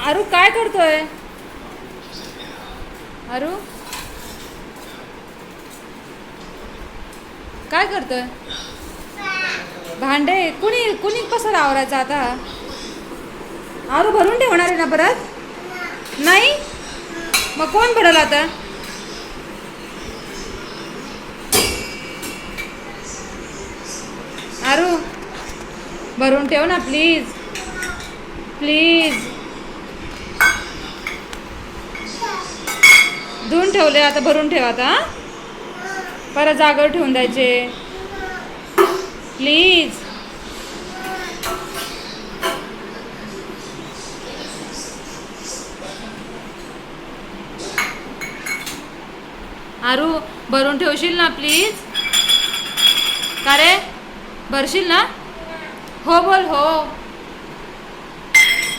आरू काय करतोय? आरू काय करतोय? भांडे कुणी कुणी कसं आवरायचं आता? आरू भरून ठेवणार आहे ना परत? नाही मग कोण भरल आता? आरू भरून ठेव ना प्लीज प्लीज. धुवून ठेवले आता भरून ठेव आता. परत जागेवर ठेवून द्यायचे प्लीज. आरू भरून ठेवशील ना प्लीज? का रे भरशील ना? हो बोल हो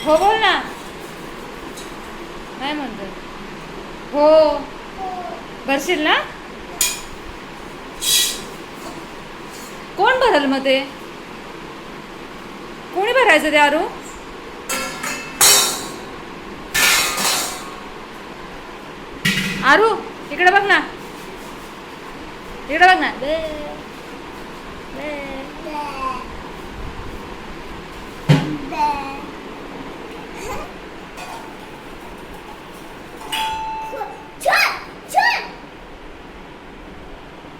हो बोल ना. नाही म्हणतो हो भरशील ना? कोण भरल मग ते? कोणी भरायचं ते आरू? आरू इकडे बघ ना इकडे बघ ना.